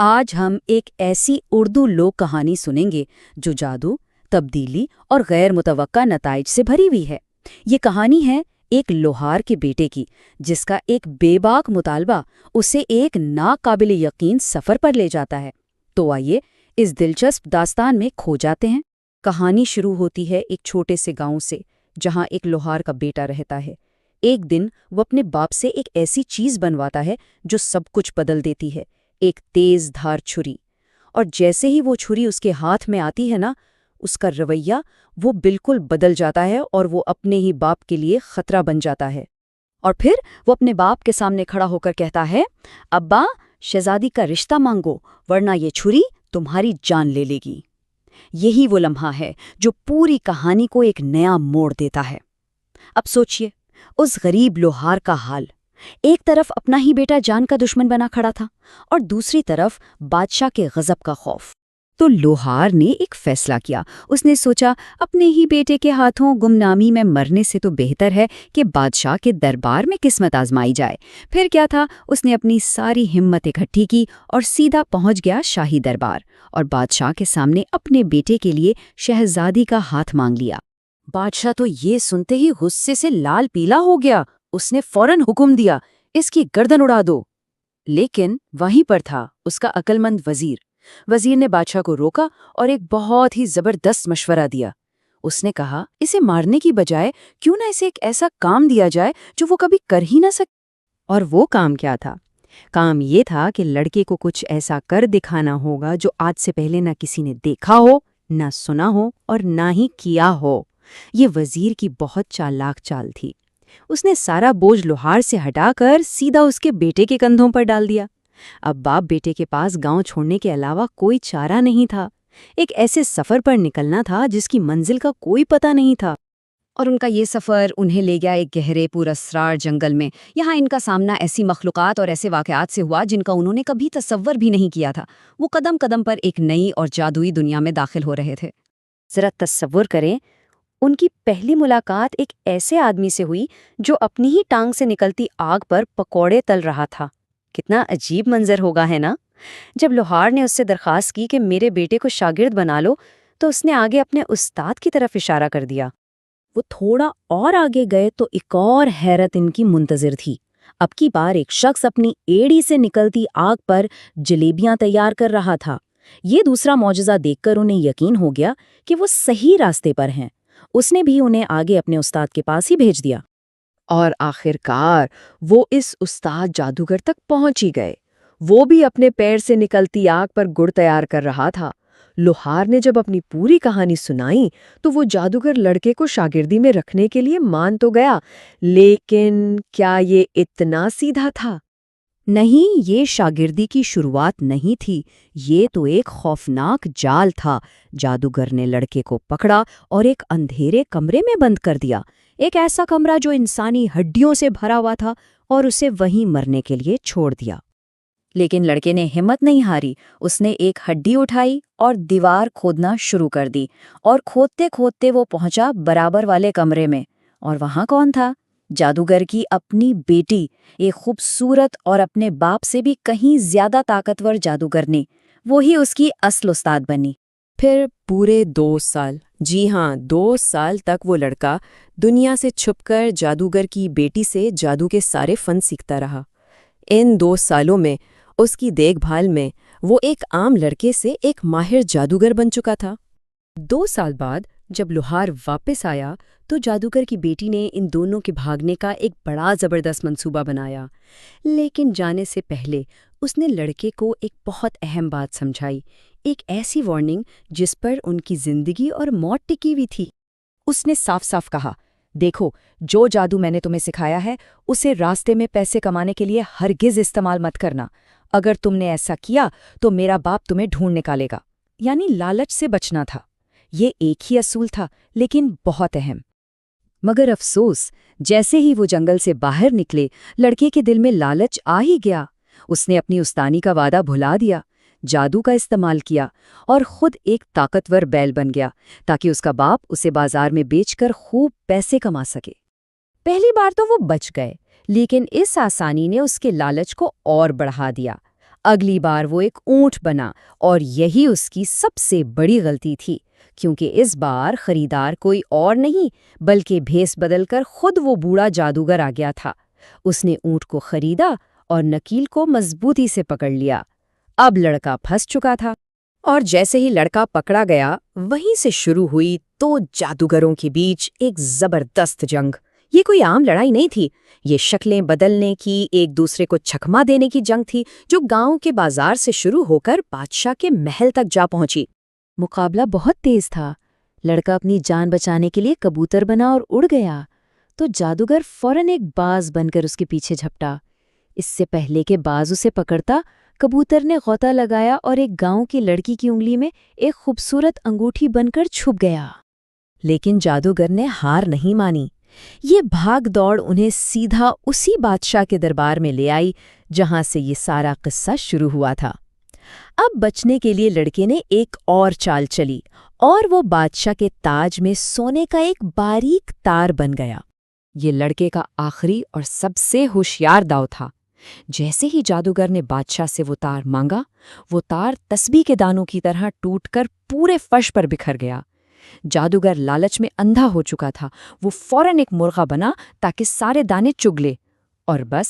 آج ہم ایک ایسی اردو لوک کہانی سنیں گے جو جادو، تبدیلی اور غیر متوقع نتائج سے بھری ہوئی ہے۔ یہ کہانی ہے ایک لوہار کے بیٹے کی، جس کا ایک بے باک مطالبہ اسے ایک ناقابل یقین سفر پر لے جاتا ہے۔ تو آئیے اس دلچسپ داستان میں کھو جاتے ہیں۔ کہانی شروع ہوتی ہے ایک چھوٹے سے گاؤں سے، جہاں ایک لوہار کا بیٹا رہتا ہے۔ ایک دن وہ اپنے باپ سے ایک ایسی چیز بنواتا ہے جو سب کچھ بدل دیتی ہے، ایک تیز دھار چھری۔ اور جیسے ہی وہ چھری اس کے ہاتھ میں آتی ہے نا، اس کا رویہ وہ بالکل بدل جاتا ہے اور وہ اپنے ہی باپ کے لیے خطرہ بن جاتا ہے۔ اور پھر وہ اپنے باپ کے سامنے کھڑا ہو کر کہتا ہے، ابا، شہزادی کا رشتہ مانگو ورنہ یہ چھری تمہاری جان لے لے گی۔ یہی وہ لمحہ ہے جو پوری کہانی کو ایک نیا موڑ دیتا ہے۔ اب سوچئے اس غریب لوہار کا حال۔ ایک طرف اپنا ہی بیٹا جان کا دشمن بنا کھڑا تھا اور دوسری طرف بادشاہ کے غضب کا خوف۔ تو لوہار نے ایک فیصلہ کیا۔ اس نے سوچا، اپنے ہی بیٹے کے ہاتھوں گمنامی میں مرنے سے تو بہتر ہے کہ بادشاہ کے دربار میں قسمت آزمائی جائے۔ پھر کیا تھا، اس نے اپنی ساری ہمت اکٹھی کی اور سیدھا پہنچ گیا شاہی دربار اور بادشاہ کے سامنے اپنے بیٹے کے لیے شہزادی کا ہاتھ مانگ لیا۔ بادشاہ تو یہ سنتے ہی غصے سے لال پیلا ہو گیا۔ اس نے فوراً حکم دیا، اس کی گردن اڑا دو۔ لیکن وہیں پر تھا اس کا عقل مند وزیر۔ وزیر نے بادشاہ کو روکا اور ایک بہت ہی زبردست مشورہ دیا۔ اس نے کہا، اسے مارنے کی بجائے کیوں نہ اسے ایک ایسا کام دیا جائے جو وہ کبھی کر ہی نہ سکے۔ اور وہ کام کیا تھا؟ کام یہ تھا کہ لڑکے کو کچھ ایسا کر دکھانا ہوگا جو آج سے پہلے نہ کسی نے دیکھا ہو، نہ سنا ہو اور نہ ہی کیا ہو۔ یہ وزیر کی بہت چالاک چال تھی۔ اس نے سارا بوجھ لوہار سے ہٹا کر سیدھا اس کے بیٹے کے کندھوں پر ڈال دیا۔ اب باپ بیٹے کے پاس گاؤں چھوڑنے کے علاوہ کوئی چارہ نہیں تھا۔ ایک ایسے سفر پر نکلنا تھا جس کی منزل کا کوئی پتہ نہیں تھا۔ اور ان کا یہ سفر انہیں لے گیا ایک گہرے پراسرار جنگل میں۔ یہاں ان کا سامنا ایسی مخلوقات اور ایسے واقعات سے ہوا جن کا انہوں نے کبھی تصور بھی نہیں کیا تھا۔ وہ قدم قدم پر ایک نئی اور جادوئی دنیا میں داخل ہو رہے تھے۔ ذرا تصور کریں، ان کی پہلی ملاقات ایک ایسے آدمی سے ہوئی جو اپنی ہی ٹانگ سے نکلتی آگ پر پکوڑے تل رہا تھا۔ کتنا عجیب منظر ہوگا، ہے نا؟ جب لوہار نے اس سے درخواست کی کہ میرے بیٹے کو شاگرد بنا لو، تو اس نے آگے اپنے استاد کی طرف اشارہ کر دیا۔ وہ تھوڑا اور آگے گئے تو ایک اور حیرت ان کی منتظر تھی۔ اب کی بار ایک شخص اپنی ایڑی سے نکلتی آگ پر جلیبیاں تیار کر رہا تھا۔ یہ دوسرا معجزہ دیکھ کر انہیں یقین ہو گیا کہ وہ صحیح راستے پر ہیں۔ اس نے بھی انہیں آگے اپنے استاد کے پاس ہی بھیج دیا۔ اور آخرکار وہ اس استاد جادوگر تک پہنچ ہی گئے۔ وہ بھی اپنے پیر سے نکلتی آگ پر گڑ تیار کر رہا تھا۔ لوہار نے جب اپنی پوری کہانی سنائی تو وہ جادوگر لڑکے کو شاگردی میں رکھنے کے لیے مان تو گیا، لیکن کیا یہ اتنا سیدھا تھا؟ نہیں، یہ شاگردی کی شروعات نہیں تھی، یہ تو ایک خوفناک جال تھا۔ جادوگر نے لڑکے کو پکڑا اور ایک اندھیرے کمرے میں بند کر دیا، ایک ایسا کمرہ جو انسانی ہڈیوں سے بھرا ہوا تھا، اور اسے وہیں مرنے کے لیے چھوڑ دیا۔ لیکن لڑکے نے ہمت نہیں ہاری۔ اس نے ایک ہڈی اٹھائی اور دیوار کھودنا شروع کر دی، اور کھودتے کھودتے وہ پہنچا برابر والے کمرے میں۔ اور وہاں کون تھا؟ جادوگر کی اپنی بیٹی، ایک خوبصورت اور اپنے باپ سے بھی کہیں زیادہ طاقتور جادوگرنی۔ وہی اس کی اصل استاد بنی۔ پھر پورے 2 سال، جی ہاں 2 سال تک وہ لڑکا دنیا سے چھپ کر جادوگر کی بیٹی سے جادو کے سارے فن سیکھتا رہا۔ ان 2 سالوں میں اس کی دیکھ بھال میں وہ ایک عام لڑکے سے ایک ماہر جادوگر بن چکا تھا۔ 2 سال بعد جب لوہار واپس آیا تو جادوگر کی بیٹی نے ان دونوں کے بھاگنے کا ایک بڑا زبردست منصوبہ بنایا۔ لیکن جانے سے پہلے اس نے لڑکے کو ایک بہت اہم بات سمجھائی، ایک ایسی وارننگ جس پر ان کی زندگی اور موت ٹکی ہوئی تھی۔ اس نے صاف صاف کہا، دیکھو، جو جادو میں نے تمہیں سکھایا ہے اسے راستے میں پیسے کمانے کے لیے ہرگز استعمال مت کرنا۔ اگر تم نے ایسا کیا تو میرا باپ تمہیں ڈھونڈ نکالے گا۔ یعنی لالچ سے بچنا تھا۔ یہ ایک ہی اصول تھا، لیکن بہت اہم۔ مگر افسوس، جیسے ہی وہ جنگل سے باہر نکلے، لڑکے کے دل میں لالچ آ ہی گیا۔ اس نے اپنی استانی کا وعدہ بھلا دیا، جادو کا استعمال کیا اور خود ایک طاقتور بیل بن گیا تاکہ اس کا باپ اسے بازار میں بیچ کر خوب پیسے کما سکے۔ پہلی بار تو وہ بچ گئے، لیکن اس آسانی نے اس کے لالچ کو اور بڑھا دیا۔ اگلی بار وہ ایک اونٹ بنا اور یہی اس کی سب سے بڑی غلطی تھی، کیونکہ اس بار خریدار کوئی اور نہیں بلکہ بھیس بدل کر خود وہ بوڑھا جادوگر آ گیا تھا۔ اس نے اونٹ کو خریدا اور نکیل کو مضبوطی سے پکڑ لیا۔ اب لڑکا پھنس چکا تھا، اور جیسے ہی لڑکا پکڑا گیا وہیں سے شروع ہوئی دو جادوگروں کے بیچ ایک زبردست جنگ۔ یہ کوئی عام لڑائی نہیں تھی، یہ شکلیں بدلنے کی، ایک دوسرے کو چکما دینے کی جنگ تھی جو گاؤں کے بازار سے شروع ہو کر بادشاہ کے محل تک جا پہنچی۔ مقابلہ بہت تیز تھا۔ لڑکا اپنی جان بچانے کے لیے کبوتر بنا اور اڑ گیا تو جادوگر فوراً ایک باز بن کر اس کے پیچھے جھپٹا۔ اس سے پہلے کہ باز اسے پکڑتا، کبوتر نے غوطہ لگایا اور ایک گاؤں کی لڑکی کی انگلی میں ایک خوبصورت انگوٹھی بن کر چھپ گیا۔ لیکن جادوگر نے ہار نہیں مانی۔ یہ بھاگ دوڑ انہیں سیدھا اسی بادشاہ کے دربار میں لے آئی جہاں سے یہ سارا قصہ شروع ہوا تھا۔ اب بچنے کے لیے لڑکے نے ایک اور چال چلی اور وہ بادشاہ کے تاج میں سونے کا ایک باریک تار بن گیا۔ یہ لڑکے کا آخری اور سب سے ہوشیار داؤ تھا۔ جیسے ہی جادوگر نے بادشاہ سے وہ تار مانگا، وہ تار تسبیح کے دانوں کی طرح ٹوٹ کر پورے فرش پر بکھر گیا۔ جادوگر لالچ میں اندھا ہو چکا تھا، وہ فوراً ایک مرغا بنا تاکہ سارے دانے چگ لے، اور بس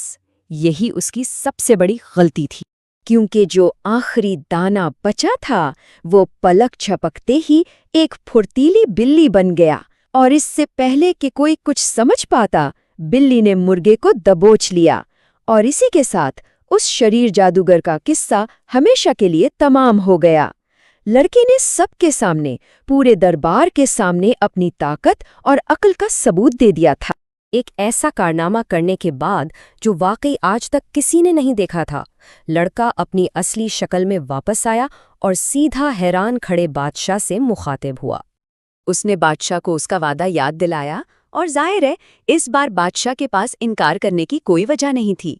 یہی اس کی سب سے بڑی غلطی تھی، کیونکہ جو آخری دانہ بچا تھا وہ پلک جھپکتے ہی ایک پھرتیلی بلی بن گیا، اور اس سے پہلے کہ کوئی کچھ سمجھ پاتا، بلی نے مرغے کو دبوچ لیا، اور اسی کے ساتھ اس شریر جادوگر کا قصہ ہمیشہ کے لیے تمام ہو گیا۔ لڑکے نے سب کے سامنے، پورے دربار کے سامنے اپنی طاقت اور عقل کا ثبوت دے دیا تھا، ایک ایسا کارنامہ کرنے کے بعد جو واقعی آج تک کسی نے نہیں دیکھا تھا۔ لڑکا اپنی اصلی شکل میں واپس آیا اور سیدھا حیران کھڑے بادشاہ سے مخاطب ہوا۔ اس نے بادشاہ کو اس کا وعدہ یاد دلایا، اور ظاہر ہے اس بار بادشاہ کے پاس انکار کرنے کی کوئی وجہ نہیں تھی۔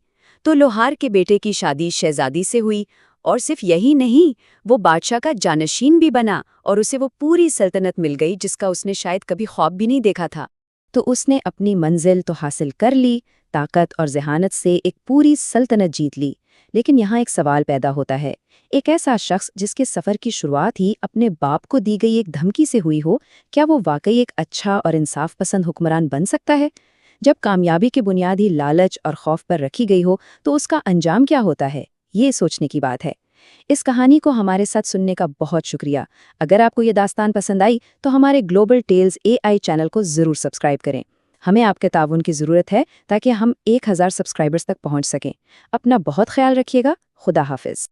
تو لوہار کے بیٹے کی شادی شہزادی سے ہوئی، اور صرف یہی نہیں، وہ بادشاہ کا جانشین بھی بنا اور اسے وہ پوری سلطنت مل گئی جس کا اس نے شاید کبھی خواب بھی نہیں دیکھا تھا۔ تو اس نے اپنی منزل تو حاصل کر لی، طاقت اور ذہانت سے ایک پوری سلطنت جیت لی۔ لیکن یہاں ایک سوال پیدا ہوتا ہے، ایک ایسا شخص جس کے سفر کی شروعات ہی اپنے باپ کو دی گئی ایک دھمکی سے ہوئی ہو، کیا وہ واقعی ایک اچھا اور انصاف پسند حکمران بن سکتا ہے؟ جب کامیابی کی بنیاد ہی لالچ اور خوف پر رکھی گئی ہو تو اس کا انجام کیا ہوتا ہے؟ یہ سوچنے کی بات ہے۔ اس کہانی کو ہمارے ساتھ سننے کا بہت شکریہ۔ اگر آپ کو یہ داستان پسند آئی تو ہمارے گلوبل ٹیلز AI چینل کو ضرور سبسکرائب کریں۔ ہمیں آپ کے تعاون کی ضرورت ہے تاکہ ہم 1000 سبسکرائبرز تک پہنچ سکیں۔ اپنا بہت خیال رکھیے گا۔ خدا حافظ۔